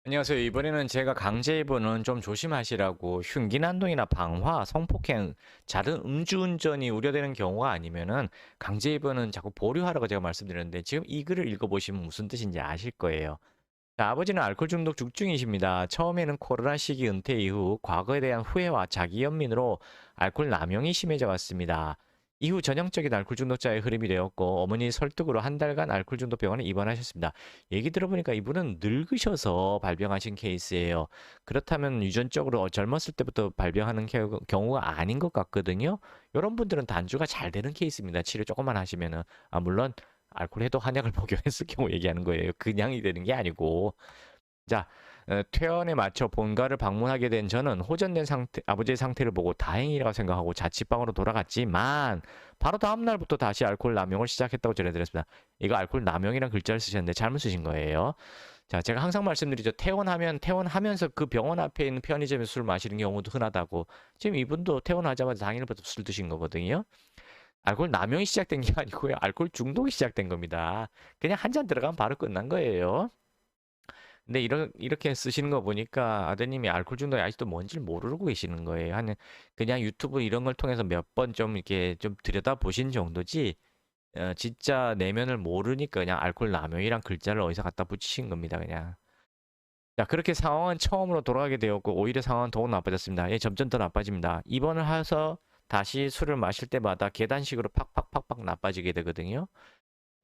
안녕하세요. 이번에는 제가 강제 입원은 좀 조심하시라고 흉기난동이나 방화, 성폭행, 잦은 음주운전이 우려되는 경우가 아니면은 강제 입원은 자꾸 보류하라고 제가 말씀드렸는데 지금 이 글을 읽어보시면 무슨 뜻인지 아실 거예요. 자, 아버지는 알코올 중독 중증이십니다. 처음에는 코로나 시기 은퇴 이후 과거에 대한 후회와 자기 연민으로 알코올 남용이 심해져 왔습니다. 이후 전형적인 알코올 중독자의 흐름이 되었고 어머니 설득으로 한 달간 알코올 중독 병원에 입원하셨습니다. 얘기 들어보니까 이분은 늙으셔서 발병하신 케이스예요. 그렇다면 유전적으로 젊었을 때부터 발병하는 경우가 아닌 것 같거든요. 이런 분들은 단주가 잘 되는 케이스입니다. 치료 조금만 하시면은. 물론 알코올 해독 한약을 복용했을 경우 얘기하는 거예요. 그냥이 되는 게 아니고. 자, 퇴원에 맞춰 본가를 방문하게 된 저는 호전된 상태, 아버지의 상태를 보고 다행이라고 생각하고 자취방으로 돌아갔지만 바로 다음 날부터 다시 알코올 남용을 시작했다고 전해드렸습니다. 이거 알코올 남용이란 글자를 쓰셨는데 잘못 쓰신 거예요. 자, 제가 항상 말씀드리죠. 퇴원하면서 그 병원 앞에 있는 편의점에서 술 마시는 경우도 흔하다고. 지금 이분도 퇴원하자마자 당일부터 술 드신 거거든요. 알코올 남용이 시작된 게 아니고요. 알코올 중독이 시작된 겁니다. 그냥 한 잔 들어가면 바로 끝난 거예요. 근데 이렇게 쓰시는 거 보니까 아드님이 알코올 중독이 아직도 뭔지를 모르고 계시는 거예요. 그냥 유튜브 이런 걸 통해서 몇 번 좀 이렇게 좀 들여다 보신 정도지, 진짜 내면을 모르니까 그냥 알코올 남용이란 글자를 어디서 갖다 붙이신 겁니다. 그냥. 자, 그렇게 상황은 처음으로 돌아가게 되었고, 오히려 상황은 더욱 나빠졌습니다. 예, 점점 더 나빠집니다. 입원을 해서 다시 술을 마실 때마다 계단식으로 팍팍팍팍 나빠지게 되거든요.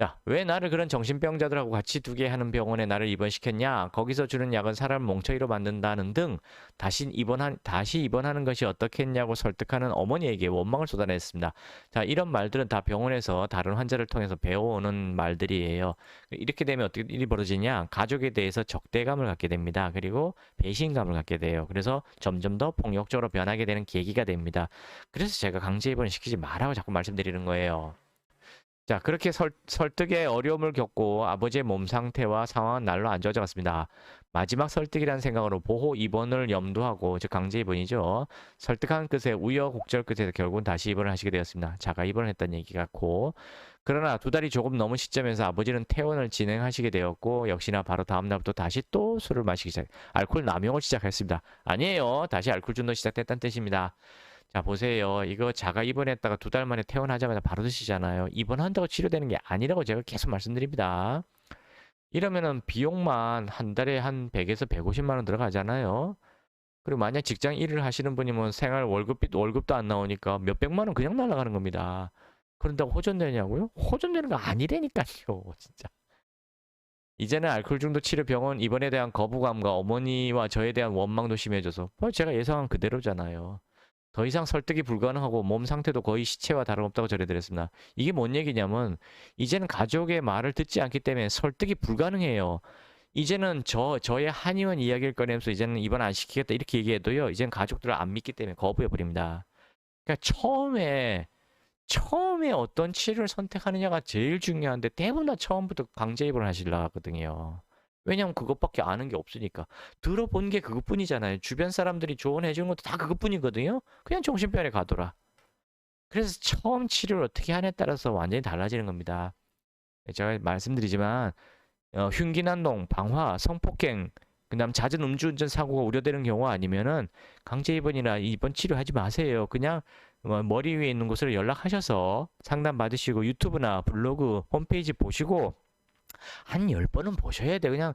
야, 왜 나를 그런 정신병자들하고 같이 두게 하는 병원에 나를 입원시켰냐? 거기서 주는 약은 사람을 멍청이로 만든다는 등 다시 입원하는 것이 어떻겠냐고 설득하는 어머니에게 원망을 쏟아냈습니다. 자, 이런 말들은 다 병원에서 다른 환자를 통해서 배워오는 말들이에요. 이렇게 되면 어떻게 일이 벌어지냐? 가족에 대해서 적대감을 갖게 됩니다. 그리고 배신감을 갖게 돼요. 그래서 점점 더 폭력적으로 변하게 되는 계기가 됩니다. 그래서 제가 강제 입원을 시키지 말라고 자꾸 말씀드리는 거예요. 자, 그렇게 설득에 어려움을 겪고 아버지의 몸 상태와 상황은 날로 안 좋아져 갔습니다. 마지막 설득이라는 생각으로 보호 입원을 염두하고, 즉 강제 입원이죠. 설득한 끝에 우여곡절 끝에 결국은 다시 입원을 하시게 되었습니다. 자가 입원을 했다는 얘기 같고, 그러나 두 달이 조금 넘은 시점에서 아버지는 퇴원을 진행하시게 되었고, 역시나 바로 다음 날부터 다시 또 술을 마시기 시작, 알코올 남용을 시작했습니다. 아니에요. 다시 알코올 중독 시작됐다는 뜻입니다. 자, 보세요. 이거 자가 입원했다가 두 달 만에 퇴원하자마자 바로 드시잖아요. 입원한다고 치료되는 게 아니라고 제가 계속 말씀드립니다. 이러면은 비용만 한 달에 한 100에서 150만 원 들어가잖아요. 그리고 만약 직장 일을 하시는 분이면 생활 월급도 안 나오니까 몇백만 원 그냥 날아가는 겁니다. 그런다고 호전되냐고요? 호전되는 거 아니라니까요. 진짜. 이제는 알코올 중독 치료 병원 입원에 대한 거부감과 어머니와 저에 대한 원망도 심해져서 제가 예상한 그대로잖아요. 더 이상 설득이 불가능하고 몸 상태도 거의 시체와 다름없다고 전해드렸습니다. 이게 뭔 얘기냐면 이제는 가족의 말을 듣지 않기 때문에 설득이 불가능해요. 이제는 저의 한의원 이야기를 꺼내면서 이제는 입원 안 시키겠다 이렇게 얘기해도요. 이제는 가족들을 안 믿기 때문에 거부해버립니다. 그러니까 처음에 어떤 치료를 선택하느냐가 제일 중요한데 대부분 다 처음부터 강제 입원을 하시려고 하거든요. 왜냐면 그것밖에 아는 게 없으니까. 들어본 게 그것뿐이잖아요. 주변 사람들이 조언해 주는 것도 다 그것뿐이거든요. 그냥 정신병원에 가더라. 그래서 처음 치료를 어떻게 하냐에 따라서 완전히 달라지는 겁니다. 제가 말씀드리지만 흉기난동, 방화, 성폭행, 그다음 잦은 음주운전 사고가 우려되는 경우 아니면은 강제 입원이나 입원 치료하지 마세요. 그냥 머리 위에 있는 곳으로 연락하셔서 상담 받으시고 유튜브나 블로그, 홈페이지 보시고 한 10번은 보셔야 돼. 그냥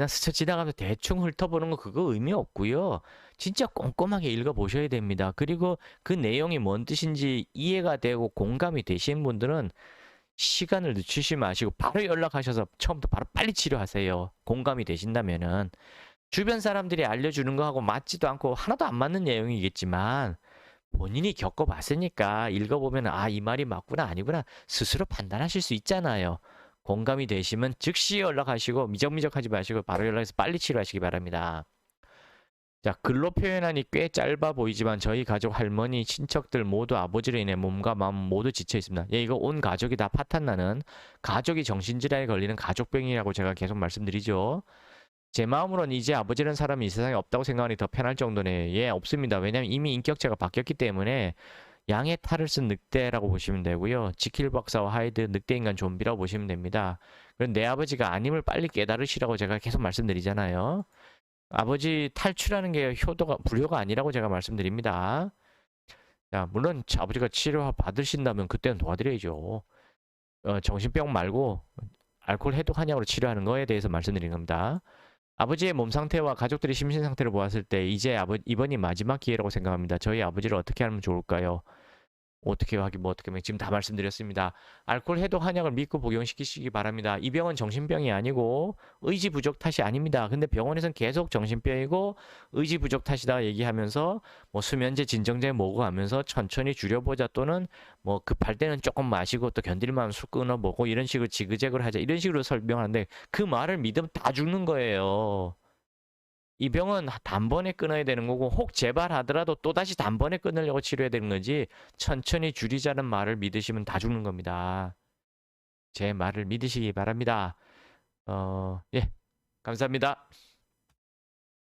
스쳐 지나가면서 대충 훑어보는 거 그거 의미 없고요. 진짜 꼼꼼하게 읽어보셔야 됩니다. 그리고 그 내용이 뭔 뜻인지 이해가 되고 공감이 되신 분들은 시간을 늦추지 마시고 바로 연락하셔서 처음부터 바로 빨리 치료하세요. 공감이 되신다면은. 주변 사람들이 알려주는 거하고 맞지도 않고 하나도 안 맞는 내용이겠지만 본인이 겪어봤으니까 읽어보면 이 말이 맞구나 아니구나 스스로 판단하실 수 있잖아요. 공감이 되시면 즉시 연락하시고 미적미적하지 마시고 바로 연락해서 빨리 치료하시기 바랍니다. 자, 글로 표현하니 꽤 짧아 보이지만 저희 가족 할머니, 친척들 모두 아버지로 인해 몸과 마음 모두 지쳐 있습니다. 예, 이거 온 가족이 다 파탄나는 가족이 정신질환에 걸리는 가족병이라고 제가 계속 말씀드리죠. 제 마음으론 이제 아버지라는 사람이 이 세상에 없다고 생각하니 더 편할 정도네. 예, 없습니다. 왜냐면 이미 인격체가 바뀌었기 때문에 양의 탈을 쓴 늑대라고 보시면 되고요. 지킬 박사와 하이드 늑대인간 좀비라고 보시면 됩니다. 그런 내 아버지가 아님을 빨리 깨달으시라고 제가 계속 말씀드리잖아요. 아버지 탈출하는 게 효도가 불효가 아니라고 제가 말씀드립니다. 자, 물론 아버지가 치료 받으신다면 그때는 도와드려야죠. 정신병 말고 알코올 해독 한약으로 치료하는 거에 대해서 말씀드린 겁니다. 아버지의 몸 상태와 가족들의 심신 상태를 보았을 때 이제 이번이 마지막 기회라고 생각합니다. 저희 아버지를 어떻게 하면 좋을까요? 어떻게 하기 뭐 어떻게 하면 지금 다 말씀드렸습니다. 알코올 해독 한약을 믿고 복용시키시기 바랍니다. 이 병은 정신병이 아니고 의지 부족 탓이 아닙니다. 근데 병원에서는 계속 정신병이고 의지 부족 탓이다 얘기하면서 뭐 수면제, 진정제 먹고 하면서 천천히 줄여보자 또는 뭐 급할 때는 조금 마시고 또 견딜만 하면 술 끊어 먹고 이런 식으로 지그재그를 하자 이런 식으로 설명하는데 그 말을 믿으면 다 죽는 거예요. 이 병은 단번에 끊어야 되는 거고 혹 재발하더라도 또다시 단번에 끊으려고 치료해야 되는 거지 천천히 줄이자는 말을 믿으시면 다 죽는 겁니다. 제 말을 믿으시기 바랍니다. 예, 감사합니다.